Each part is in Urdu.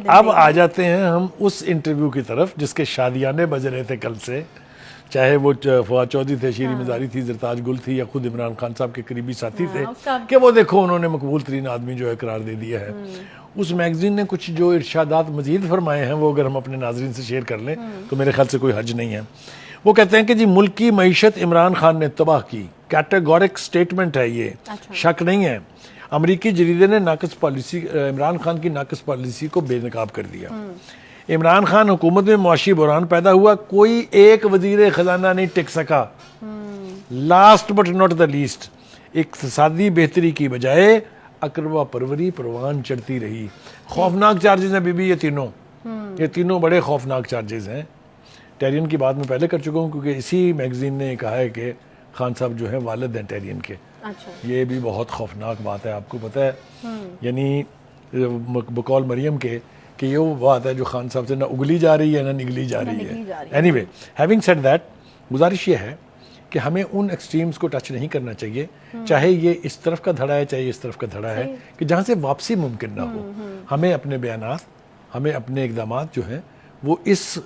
اب آ جاتے ہیں ہم اس انٹرویو کی طرف جس کے شادیانے بج رہے تھے کل سے، چاہے وہ فواد چودھری تھے، شیریں مزاری تھی، زرتاج گل تھی، یا خود عمران خان صاحب کے قریبی ساتھی تھے کہ وہ دیکھو انہوں نے مقبول ترین آدمی جو ہے قرار دے دیا ہے۔ اس میگزین نے کچھ جو ارشادات مزید فرمائے ہیں وہ اگر ہم اپنے ناظرین سے شیئر کر لیں تو میرے خیال سے کوئی حرج نہیں ہے۔ وہ کہتے ہیں کہ جی ملک کی معیشت عمران خان نے تباہ کی، کیٹیگورک سٹیٹمنٹ ہے یہ، شک نہیں ہے۔ امریکی جریدے نے ناقص پالیسی، عمران خان کی ناقص پالیسی کو بے نقاب کر دیا۔ عمران خان حکومت میں معاشی بحران پیدا ہوا، کوئی ایک وزیر خزانہ نہیں ٹک سکا۔ Last but not the least, اقتصادی بہتری کی بجائے اقربا پروری پروان چڑھتی رہی۔ خوفناک چارجز ہیں بی یہ تینوں بڑے خوفناک چارجز ہیں۔ ٹیرین کی بات میں پہلے کر چکا ہوں کیونکہ اسی میگزین نے کہا ہے کہ خان صاحب جو ہیں والد ہیں ٹیرین کے۔ یہ بھی بہت خوفناک بات ہے، آپ کو پتہ ہے، یعنی بقول مریم کے کہ یہ وہ بات ہے جو خان صاحب سے نہ اگلی جا رہی ہے نہ نگلی جا رہی ہے۔ Any way, having said that, گزارش یہ ہے کہ ہمیں ان ایکسٹریمز کو ٹچ نہیں کرنا چاہیے، چاہے یہ اس طرف کا دھڑا ہے چاہے اس طرف کا دھڑا ہے، کہ جہاں سے واپسی ممکن نہ ہو۔ ہمیں اپنے بیانات، ہمیں اپنے اقدامات جو ہیں وہ اس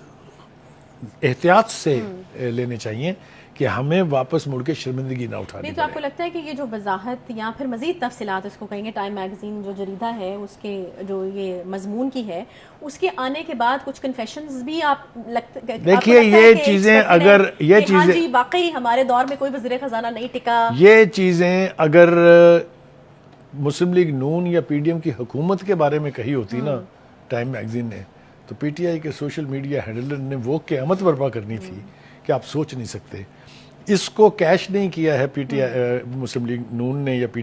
احتیاط سے لینے چاہیے کہ ہمیں واپس مڑ کے شرمندگی نہ اٹھانی پڑے۔ تو آپ کو لگتا ہے کہ یہ جو وضاحت یا پھر مزید تفصیلات اس کو کہیں گے، ٹائم میگزین جو جریدہ ہے اس کے جو یہ مضمون کی ہے، اس کے آنے کے بعد کچھ کنفیشنز بھی آپ دیکھیے یہ چیزیں اگر یہ چیزیں جی واقعی ہمارے دور میں کوئی وزیر خزانہ نہیں ٹکا، یہ چیزیں اگر مسلم لیگ نون یا پی ڈی ایم کی حکومت کے بارے میں کہی ہوتی نا ٹائم میگزین نے، تو پی ٹی آئی کے سوشل میڈیا ہینڈلر نے وہ قیامت برپا کرنی تھی کہ آپ سوچ نہیں سکتے۔ اس کو کیش نہیں کیا ہے P T I, Muslim league نون نے یا پی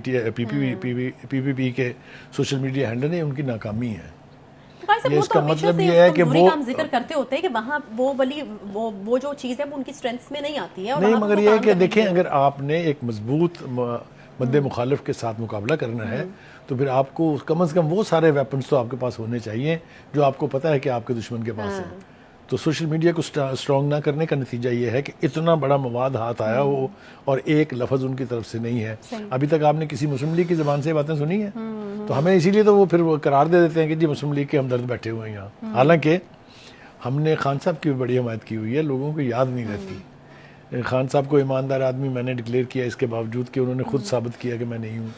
پی کے سوشل میڈیا ہینڈلر نے، ان کی ناکامی ہے۔ اس کا مطلب یہ ہے کہ وہ ذکر کرتے ہوتے ہیں کہ وہاں وہ جو چیز ہے وہ ان کی سٹرینتھ میں نہیں آتی ہے، نہیں، مگر یہ ہے کہ دیکھیں اگر آپ نے ایک مضبوط مد مخالف کے ساتھ مقابلہ کرنا ہے تو پھر آپ کو کم از کم وہ سارے ویپنز تو آپ کے پاس ہونے چاہیے جو آپ کو پتہ ہے کہ آپ کے دشمن کے پاس ہیں۔ تو سوشل میڈیا کو اسٹرانگ نہ کرنے کا نتیجہ یہ ہے کہ اتنا بڑا مواد ہاتھ آیا ہو اور ایک لفظ ان کی طرف سے نہیں ہے۔ ابھی تک آپ نے کسی مسلم لیگ کی زبان سے باتیں سنی ہیں؟ تو ہمیں اسی لیے تو وہ پھر قرار دے دیتے ہیں کہ جی مسلم لیگ کے ہمدرد بیٹھے ہوئے ہیں یہاں، حالانکہ ہم نے خان صاحب کی بھی بڑی حمایت کی ہوئی ہے، لوگوں کو یاد نہیں رہتی۔ خان صاحب کو ایماندار آدمی میں نے ڈکلیئر کیا، اس کے باوجود کہ انہوں نے خود ثابت کیا کہ میں نہیں ہوں۔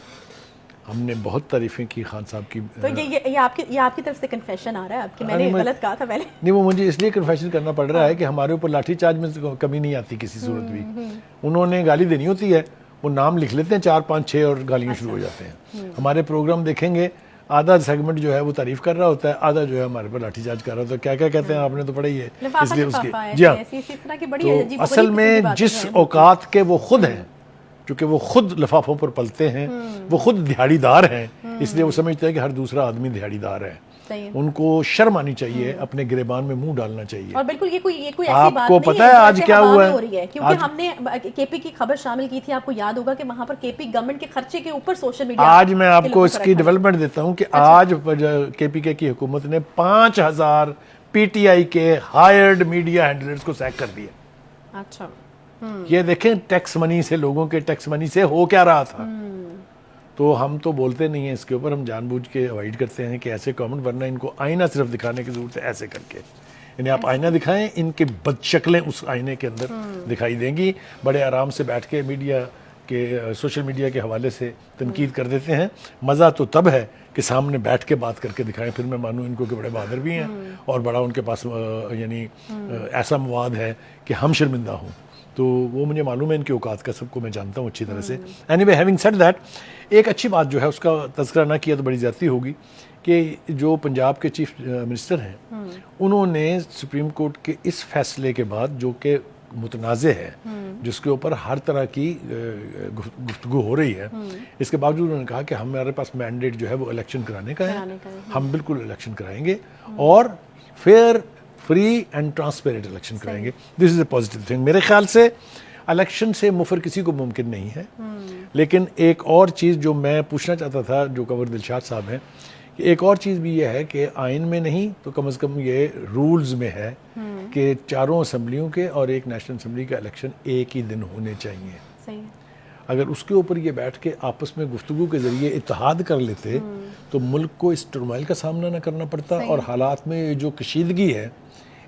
ہم نے بہت تعریفیں کی خان صاحب کی۔ تو یہ آپ کی طرف سے کنفیشن آ رہا ہے اب کہ میں نے غلط کہا تھا پہلے؟ نہیں، وہ مجھے اس لیے کنفیشن کرنا پڑ رہا ہے کہ ہمارے اوپر لاٹھی چارج میں کمی نہیں آتی کسی صورت بھی۔ انہوں نے گالی دینی ہوتی ہے، وہ نام لکھ لیتے ہیں 4 5 6 اور گالیاں شروع ہو جاتے ہیں۔ ہمارے پروگرام دیکھیں گے، آدھا سیگمنٹ جو ہے وہ تعریف کر رہا ہوتا ہے، آدھا جو ہے ہمارے پر لاٹھی چارج کر رہا ہوتا ہے۔ کیا کیا کہتے ہیں آپ نے تو پڑھا ہی ہے، اس لیے اس کی جی ہاں۔ تو اصل میں جس اوقات کے وہ خود ہیں، چونکہ وہ خود لفافوں پر پلتے ہیں، وہ خود دہاڑی دار ہیں، اس لیے وہ سمجھتے ہیں کہ ہر دوسرا آدمی دہاڑی دار ہے۔ ان کو شرم آنی چاہیے، اپنے گریبان میں منہ ڈالنا چاہیے۔ اور بالکل یہ کوئی ایسی آپ بات کو نہیں پتہ ہے آج کیا ہوا ہے، کیونکہ ہم نے کے پی کی خبر شامل کی تھی، آپ کو یاد ہوگا کہ وہاں پر کے پی گورنمنٹ کے خرچے کے اوپر سوشل میڈیا۔ آج میں آپ کو اس کی ڈیولپمنٹ دیتا ہوں کہ آج کے پی کے کی حکومت نے 5000 پی ٹی آئی کے ہائرڈ میڈیا ہینڈلرز کو سیک کر دیا۔ اچھا، یہ دیکھیں ٹیکس منی سے، لوگوں کے ٹیکس منی سے ہو کیا رہا تھا۔ تو ہم تو بولتے نہیں ہیں اس کے اوپر، ہم جان بوجھ کے اوائڈ کرتے ہیں کہ ایسے کامنٹ، ورنہ ان کو آئینہ صرف دکھانے کی ضرورت ہے ایسے کر کے۔ یعنی آپ آئینہ دکھائیں، ان کے بد شکلیں اس آئینے کے اندر دکھائی دیں گی۔ بڑے آرام سے بیٹھ کے میڈیا کے، سوشل میڈیا کے حوالے سے تنقید کر دیتے ہیں۔ مزہ تو تب ہے کہ سامنے بیٹھ کے بات کر کے دکھائیں، پھر میں مانوں ان کو کہ بڑے بہادر بھی ہیں اور بڑا ان کے پاس یعنی ایسا مواد ہے کہ ہم شرمندہ ہوں۔ تو وہ مجھے معلوم ہے ان کی اوقات کا، سب کو میں جانتا ہوں اچھی طرح سے۔ Any way, having said that, ایک اچھی بات جو ہے اس کا تذکرہ نہ کیا تو بڑی زیادتی ہوگی کہ جو پنجاب کے چیف منسٹر ہیں، انہوں نے سپریم کورٹ کے اس فیصلے کے بعد جو کہ متنازع ہے، جس کے اوپر ہر طرح کی گفتگو ہو رہی ہے، اس کے باوجود انہوں نے کہا کہ ہمارے پاس مینڈیٹ جو ہے وہ الیکشن کرانے کا ہے، ہم بالکل الیکشن کرائیں گے اور fair, free and transparent election کرائیں گے۔ This is a positive thing. میرے خیال سے الیکشن سے مفر کسی کو ممکن نہیں ہے، لیکن ایک اور چیز جو میں پوچھنا چاہتا تھا جو کنور دلشاد صاحب ہیں، کہ ایک اور چیز بھی یہ ہے کہ آئین میں نہیں تو کم از کم یہ رولز میں ہے کہ 4 اسمبلیوں کے اور ایک نیشنل اسمبلی کا الیکشن ایک ہی دن ہونے چاہیے۔ اگر اس کے اوپر یہ بیٹھ کے آپس میں گفتگو کے ذریعے اتحاد کر لیتے تو ملک کو اس ٹرمائل کا سامنا نہ کرنا پڑتا اور حالات میں جو کشیدگی ہے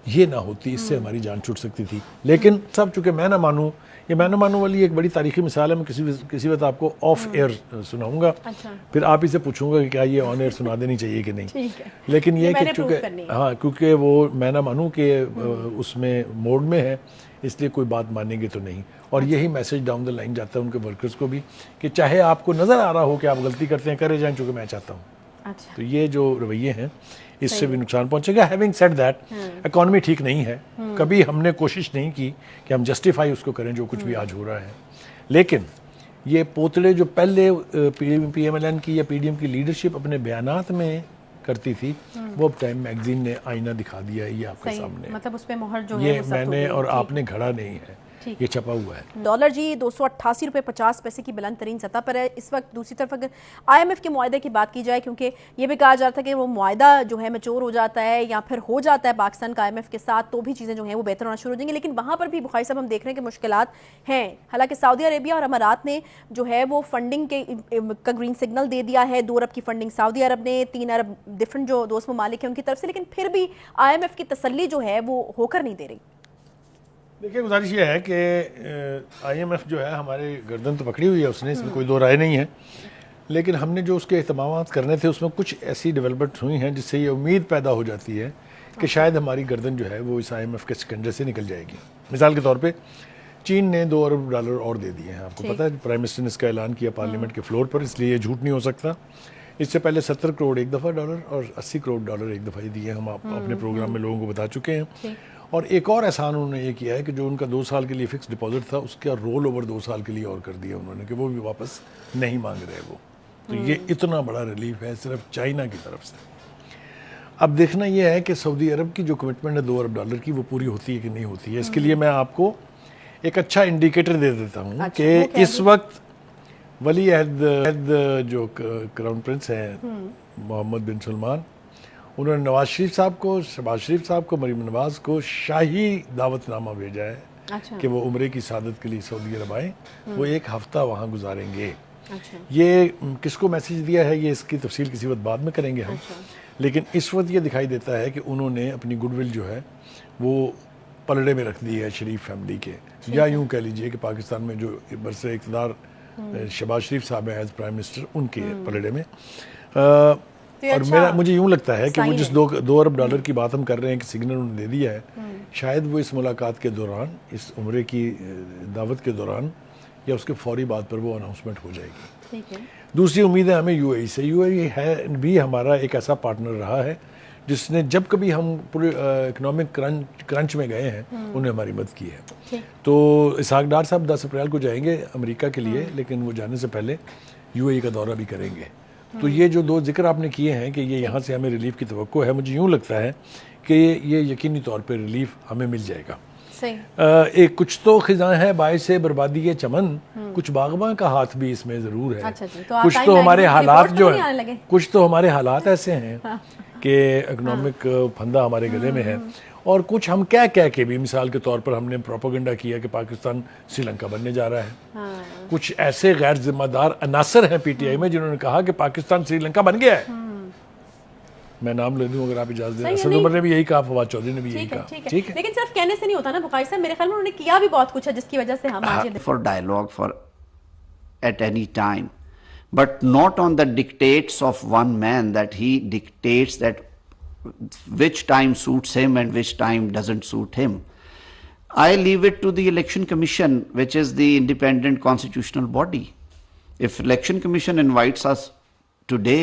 یہ نہ ہوتی, اس سے ہماری جان چھوٹ سکتی تھی. لیکن سب چونکہ میں نہ مانوں, یہ میں نہ مانوں والی ایک بڑی تاریخی مثال ہے. میں کسی وقت آپ کو آف ایئر سناؤں گا, پھر آپ ہی سے پوچھوں گا کہ کیا یہ آن ایئر سنا دینی چاہیے کہ نہیں. لیکن یہ کہ چونکہ ہاں کیونکہ وہ میں نہ مانوں کہ اس میں موڈ میں ہے, اس لیے کوئی بات مانیں گے تو نہیں. اور یہی میسج ڈاؤن دا لائن جاتا ہے ان کے ورکرز کو بھی کہ چاہے آپ کو نظر آ رہا ہو کہ آپ غلطی کرتے ہیں, کرے جائیں چونکہ میں چاہتا ہوں. تو یہ جو رویے ہیں اس سے بھی نقصان پہنچے گا. ہیونگ سیڈ دیٹ, اکانومی ٹھیک نہیں ہے, کبھی ہم نے کوشش نہیں کی کہ ہم جسٹیفائی اس کو کریں جو کچھ بھی آج ہو رہا ہے. لیکن یہ پوتڑے جو پہلے پی ایم ایل این کی یا پی ڈی ایم کی لیڈرشپ اپنے بیانات میں کرتی تھی, وہ اب ٹائم میگزین نے آئینہ دکھا دیا ہے. یہ آپ کے سامنے, مطلب اس پہ مہر جو ہے یہ میں نے اور آپ نے گھڑا نہیں ہے, یہ چھپا ہوا ہے. ڈالر جی 288.50 کی بلند ترین سطح پر ہے اس وقت. دوسری طرف اگر آئی ایم ایف کے معاہدے کی بات کی جائے, کیونکہ یہ بھی کہا جاتا ہے کہ وہ معاہدہ جو ہے میچور ہو جاتا ہے یا پھر ہو جاتا ہے پاکستان کا آئی ایم ایف کے ساتھ, تو بھی چیزیں جو ہیں وہ بہتر ہونا شروع ہو جائیں گی. لیکن وہاں پر بھی بخاری صاحب ہم دیکھ رہے ہیں کہ مشکلات ہیں. حالانکہ سعودی عربیہ اور امارات نے جو ہے وہ فنڈنگ کا گرین سگنل دے دیا ہے. 2 ارب کی فنڈنگ سعودی عرب نے, 3 ارب ڈفرنٹ جو دوست ممالک ہیں ان کی طرف سے, لیکن پھر بھی آئی ایم ایف کی تسلی جو ہے وہ ہو کر نہیں دے رہی. دیکھیے گزارش یہ ہے کہ آئی ایم ایف جو ہے ہمارے گردن تو پکڑی ہوئی ہے اس نے, اس میں کوئی دو رائے نہیں ہے. لیکن ہم نے جو اس کے اہتمامات کرنے تھے اس میں کچھ ایسی ڈیولپمنٹ ہوئی ہیں جس سے یہ امید پیدا ہو جاتی ہے کہ شاید ہماری گردن جو ہے وہ اس آئی ایم ایف کے سکنجے سے نکل جائے گی. مثال کے طور پہ چین نے $2 ارب اور دے دیے ہیں. آپ کو پتہ ہے پرائم منسٹر نے اس کا اعلان کیا پارلیمنٹ کے فلور پر, اس لیے یہ جھوٹ نہیں ہو سکتا. اس سے پہلے 70 کروڑ ایک دفعہ ڈالر اور 80 کروڑ ڈالر ایک دفعہ ہی دیے, ہم اپنے پروگرام میں لوگوں کو بتا چکے ہیں. اور ایک اور احسان انہوں نے یہ کیا ہے کہ جو ان کا 2 سال کے لیے فکس ڈپازٹ تھا اس کا رول اوور 2 سال کے لیے اور کر دیا انہوں نے, کہ وہ بھی واپس نہیں مانگ رہے وہ. تو یہ اتنا بڑا ریلیف ہے صرف چائنا کی طرف سے. اب دیکھنا یہ ہے کہ سعودی عرب کی جو کمٹمنٹ ہے $2 ارب کی, وہ پوری ہوتی ہے کہ نہیں ہوتی ہے. اس کے لیے میں آپ کو ایک اچھا انڈیکیٹر دے دیتا ہوں کہ اس وقت ولی عہد جو کراؤن پرنس ہیں محمد بن سلمان, انہوں نے نواز شریف صاحب کو, شہباز شریف صاحب کو, مریم نواز کو شاہی دعوت نامہ بھیجا ہے کہ وہ عمرے کی سعادت کے لیے سعودی عرب آئیں. وہ 1 ہفتہ وہاں گزاریں گے. یہ کس کو میسیج دیا ہے یہ اس کی تفصیل کسی وقت بعد میں کریں گے ہم. لیکن اس وقت یہ دکھائی دیتا ہے کہ انہوں نے اپنی گڈ ول جو ہے وہ پلڑے میں رکھ دی ہے شریف فیملی کے, یا یوں کہہ لیجئے کہ پاکستان میں جو برسر اقتدار شہباز شریف صاحب ہیں ایز پرائم منسٹر, ان کے پلڑے میں. اور مجھے یوں لگتا ہے کہ وہ جس $2 ارب کی بات ہم کر رہے ہیں کہ سگنل انہوں نے دے دیا ہے, شاید وہ اس ملاقات کے دوران, اس عمرے کی دعوت کے دوران یا اس کے فوری بعد پر وہ اناؤنسمنٹ ہو جائے گی. دوسری امید ہے ہمیں یو اے ای سے. یو اے ای ہے بھی ہمارا ایک ایسا پارٹنر رہا ہے جس نے جب کبھی ہم پورے اکنامک کرنچ میں گئے ہیں انہیں ہماری مدد کی ہے. تو اسحاق ڈار صاحب 10 اپریل کو جائیں گے امریکہ کے لیے, لیکن وہ جانے سے پہلے یو اے ای کا دورہ بھی کریں گے. تو یہ جو 2 ذکر آپ نے کیے ہیں کہ یہ یہاں سے ہمیں ریلیف کی توقع ہے, مجھے یوں لگتا ہے کہ یہ یقینی طور پہ ریلیف ہمیں مل جائے گا. ایک کچھ تو خزاں ہے باعث بربادی چمن, کچھ باغباں کا ہاتھ بھی اس میں ضرور ہے. کچھ تو ہمارے حالات جو ہیں, کچھ تو ہمارے حالات ایسے ہیں کہ اکنامک پھندا ہمارے گلے میں ہے, اور کچھ ہم کہہ کے بھی, مثال کے طور پر ہم نے پروپیگنڈا کیا کہ پاکستان سری لنکا بننے جا رہا ہے. کچھ ایسے غیر ذمہ دار عناصر ہیں پی ٹی آئی میں جنہوں نے کہا کہ پاکستان سری لنکا بن گیا ہے. میں نام لے دوں اگر آپ اجازت دیں. اسد عمر نے بھی یہی کہا, فواد چودھری نے بھی یہی کہا. ٹھیک ہے, لیکن صرف کہنے سے نہیں ہوتا نا بخاری صاحب, میرے خیال میں انہوں نے کیا بھی بہت کچھ ہے جس کی وجہ سے ہم آج for dialogue for at any time, but not on the dictates of one man, that he dictates that which time suits him and which time doesn't suit him. I leave it to the Election Commission, which is the independent constitutional body. If Election Commission invites us today